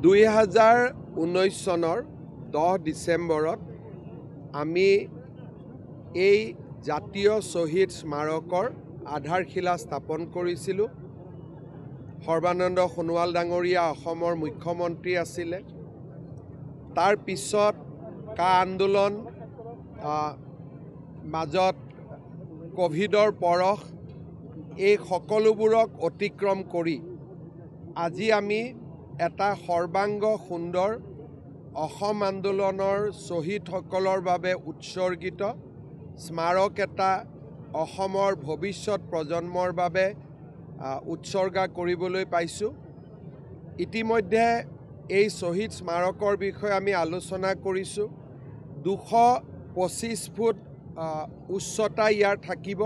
2019 চনৰ 10 ডিচেম্বৰত আমি এই জাতীয় শহীদ স্মাৰকৰ আধাৰশিলা স্থাপন কৰিছিলোঁ। সৰ্বানন্দ সোণোৱাল ডাঙৰীয়া অসমৰ মুখ্যমন্ত্ৰী আছিলে। তাৰ পিছত কা আন্দোলন, মাজত কোভিডৰ পৰশ, এই সকলোবোৰক অতিক্ৰম কৰি আজি আমি এটা সৰ্বাংগ সুন্দৰ অসম আন্দোলনৰ শ্বহীদসকলৰ বাবে উৎসৰ্গিত স্মাৰক এটা অসমৰ ভৱিষ্যত প্ৰজন্মৰ বাবে উৎসৰ্গা কৰিবলৈ পাইছোঁ। ইতিমধ্যে এই শ্বহীদ স্মাৰকৰ বিষয়ে আমি আলোচনা কৰিছোঁ। 225 ফুট উচ্চতা ইয়াৰ থাকিব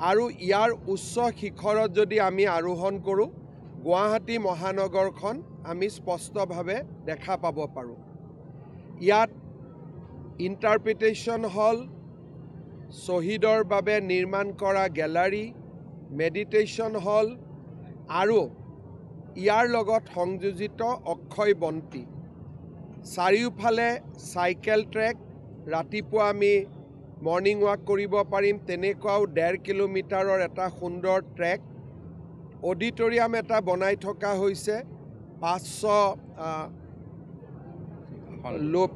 আৰু ইয়াৰ উচ্চ শিখৰত যদি আমি আৰোহণ কৰোঁ, গুৱাহাটী মহানগৰখন আমি স্পষ্টভাৱে দেখা পাব পাৰোঁ। ইয়াত ইণ্টাৰপ্ৰিটেশ্যন হল, শ্বহীদৰ বাবে নিৰ্মাণ কৰা গেলাৰী, মেডিটেশ্যন হল আৰু ইয়াৰ লগত সংযোজিত অক্ষয় বন্তি। চাৰিওফালে চাইকেল ট্ৰেক, ৰাতিপুৱা আমি মৰ্ণিং ৱাক কৰিব পাৰিম তেনেকুৱাও 1.5 কিলোমিটাৰৰ এটা সুন্দৰ ট্ৰেক। অডিটৰিয়াম এটা বনাই থকা হৈছে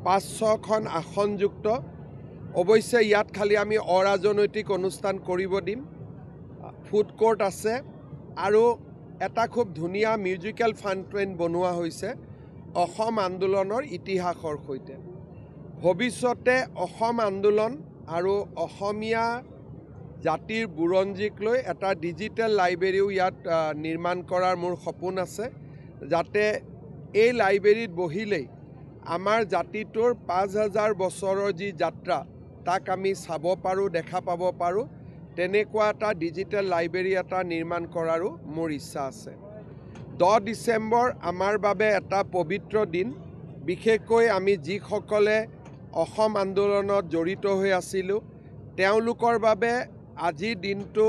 500খন আসনযুক্ত। অৱশ্যে ইয়াত খালি আমি অৰাজনৈতিক অনুষ্ঠান কৰিব দিম। ফুড কোৰ্ট আছে আৰু এটা খুব ধুনীয়া মিউজিকেল ফাউণ্টেইন বনোৱা হৈছে অসম আন্দোলনৰ ইতিহাসৰ সৈতে। ভৱিষ্যতে অসম আন্দোলন আৰু অসমীয়া জাতিৰ বুৰঞ্জীক লৈ এটা ডিজিটেল লাইব্ৰেৰীও ইয়াত নিৰ্মাণ কৰাৰ মোৰ সপোন আছে, যাতে এই লাইব্ৰেৰীত বহিলেই আমাৰ জাতিটোৰ 5000 বছৰৰ যি যাত্ৰা তাক আমি চাব পাৰোঁ, দেখা পাব পাৰোঁ। তেনেকুৱা এটা ডিজিটেল লাইব্ৰেৰী এটা নিৰ্মাণ কৰাৰো মোৰ ইচ্ছা আছে। 10 ডিচেম্বৰ আমাৰ বাবে এটা পবিত্ৰ দিন। বিশেষকৈ আমি যিসকলে অসম আন্দোলনত জড়িত হৈ আছিলোঁ তেওঁলোকৰ বাবে আজিৰ দিনটো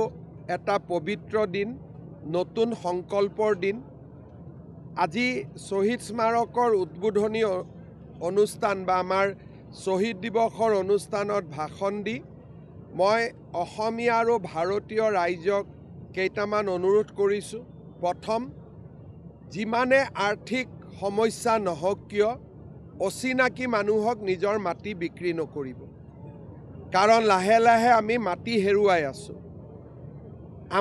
এটা পবিত্ৰ দিন, নতুন সংকল্পৰ দিন। আজি শ্বহীদ স্মাৰকৰ উদ্বোধনী অনুষ্ঠান বা আমাৰ শ্বহীদ দিৱসৰ অনুষ্ঠানত ভাষণ দি মই অসমীয়া আৰু ভাৰতীয় ৰাইজক কেইটামান অনুৰোধ কৰিছোঁ। প্ৰথম, যিমানে আৰ্থিক সমস্যা নহওক কিয় অচিনাকি মানুহক নিজৰ মাটি বিক্ৰী নকৰিব, কাৰণ লাহে লাহে আমি মাটি হেৰুৱাই আছোঁ।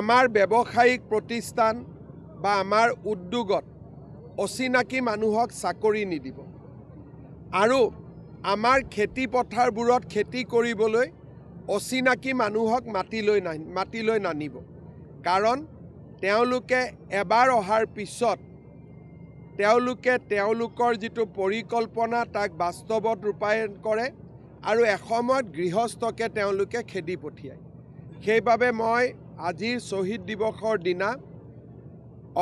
আমাৰ ব্যৱসায়িক প্ৰতিষ্ঠান বা আমাৰ উদ্যোগত অচিনাকি মানুহক চাকৰি নিদিব আৰু আমাৰ খেতি পথাৰবোৰত খেতি কৰিবলৈ অচিনাকি মানুহক মাটিলৈ নানিব, কাৰণ তেওঁলোকে এবাৰ অহাৰ পিছত তেওঁলোকৰ যিটো পৰিকল্পনা তাক বাস্তৱত ৰূপায়ণ কৰে আৰু এসময়ত গৃহস্থকে তেওঁলোকে খেদি পঠিয়ায়। সেইবাবে মই আজিৰ শ্বহীদ দিৱসৰ দিনা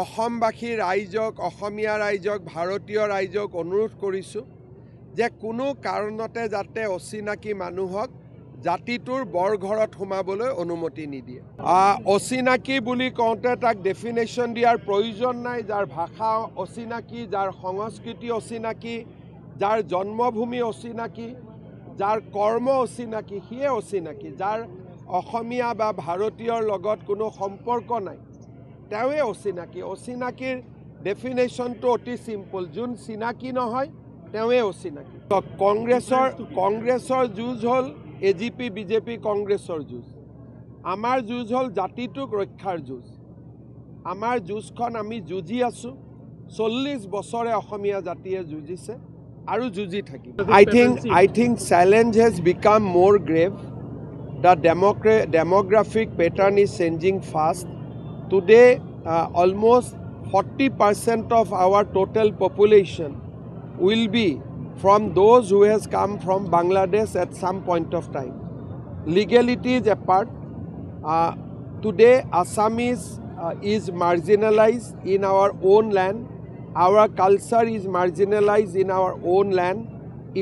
অসমবাসী ৰাইজক, অসমীয়া ৰাইজক, ভাৰতীয় ৰাইজক অনুৰোধ কৰিছোঁ যে কোনো কাৰণতে যাতে অচিনাকি মানুহক জাতিটোৰ বৰঘৰত সোমাবলৈ অনুমতি নিদিয়ে। অচিনাকি বুলি কওঁতে তাক ডেফিনেশ্যন দিয়াৰ প্ৰয়োজন নাই। যাৰ ভাষা অচিনাকি, যাৰ সংস্কৃতি অচিনাকি, যাৰ জন্মভূমি অচিনাকি, যাৰ কৰ্ম অচিনাকি, সিয়ে অচিনাকি। যাৰ অসমীয়া বা ভাৰতীয়ৰ লগত কোনো সম্পৰ্ক নাই তেওঁৱে অচিনাকি। অচিনাকিৰ ডেফিনেশ্যনটো অতি চিম্পল, যোন চিনাকি নহয় তেওঁৱে অচিনাকি। কংগ্ৰেছৰ যুঁজ হ'ল AGP BJP কংগ্ৰেছৰ যুঁজ, আমাৰ যুঁজ হ'ল জাতিটোক ৰক্ষাৰ যুঁজ। আমাৰ যুঁজখন আমি যুঁজি আছোঁ, 40 বছৰে অসমীয়া জাতিয়ে যুঁজিছে আৰু যুঁজি থাকিব। I think challenge has become more grave. The demographic pattern is changing fast. Today, almost 40% of our total population will be from those who has come from Bangladesh at some point of time. Legalities apart, today Assamese is marginalized in our own land. Our culture is marginalized in our own land.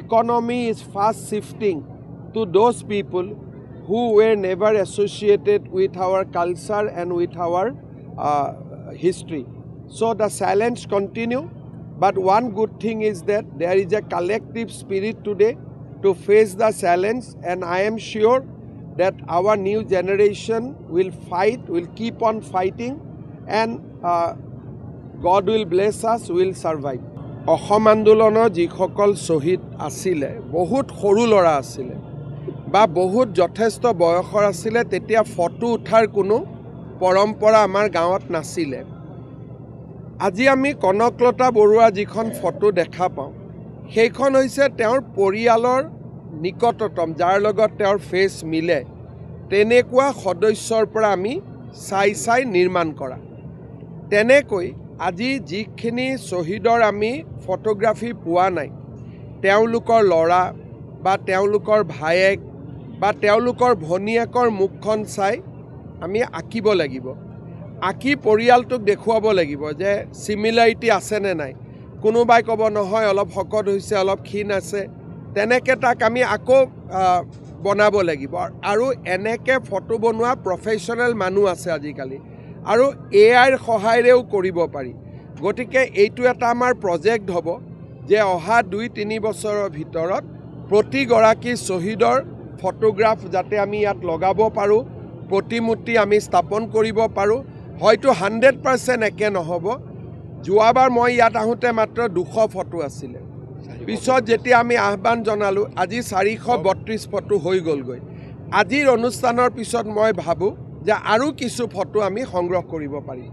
Economy is fast shifting to those people who were never associated with our culture and with our history. So the challenge continue, But one good thing is that there is a collective spirit today to face the challenge, and I am sure that our new generation will fight, will keep on fighting, and God will bless us, will survive. Assam আন্দোলনৰ যিসকল শ্বহীদ আছিলে বহুত সৰু ল'ৰা আছিলে বা বহুত যথেষ্ট বয়সৰ আছিলে, তেতিয়া ফটো উঠাৰ কোনো পৰম্পৰা আমাৰ গাঁৱত নাছিলে। আজি আমি কনকলতা বৰুৱা যিখন ফটো দেখা পাওঁ, সেইখন হৈছে তেওঁৰ পৰিয়ালৰ নিকটতম, যাৰ লগত তেওঁৰ ফেচ মিলে তেনেকুৱা সদস্যৰ পৰা আমি চাই নিৰ্মাণ কৰা। তেনেকৈ আজি যিখিনি শ্বহীদৰ আমি ফটোগ্ৰাফি পোৱা নাই, তেওঁলোকৰ ল'ৰা বা তেওঁলোকৰ ভায়েক বা তেওঁলোকৰ ভনীয়েকৰ মুখখন চাই আমি আঁকিব লাগিব। আঁকি পৰিয়ালটোক দেখুৱাব লাগিব যে চিমিলাৰিটি আছেনে নাই। কোনোবাই ক'ব নহয় অলপ শকত হৈছে, অলপ ক্ষীণ আছে, তেনেকৈ তাক আমি আকৌ বনাব লাগিব। আৰু এনেকৈ ফটো বনোৱা প্ৰফেশ্যনেল মানুহ আছে আজিকালি, আৰু AIৰ সহায়েৰেও কৰিব পাৰি। গতিকে এইটো এটা আমাৰ প্ৰজেক্ট হ'ব যে অহা 2-3 বছৰৰ ভিতৰত প্ৰতিগৰাকী শ্বহীদৰ ফটোগ্ৰাফ যাতে আমি ইয়াত লগাব পাৰোঁ, প্ৰতিমূৰ্তি আমি স্থাপন কৰিব পাৰোঁ। হয়তো 100% একে নহ'ব। যোৱাবাৰ মই ইয়াত আহোঁতে মাত্ৰ 200 ফটো আছিলে, পিছত যেতিয়া আমি আহ্বান জনালোঁ আজি 432 ফটো হৈ গ'লগৈ। আজিৰ অনুষ্ঠানৰ পিছত মই ভাবোঁ যে আৰু কিছু ফটো আমি সংগ্ৰহ কৰিব পাৰিম।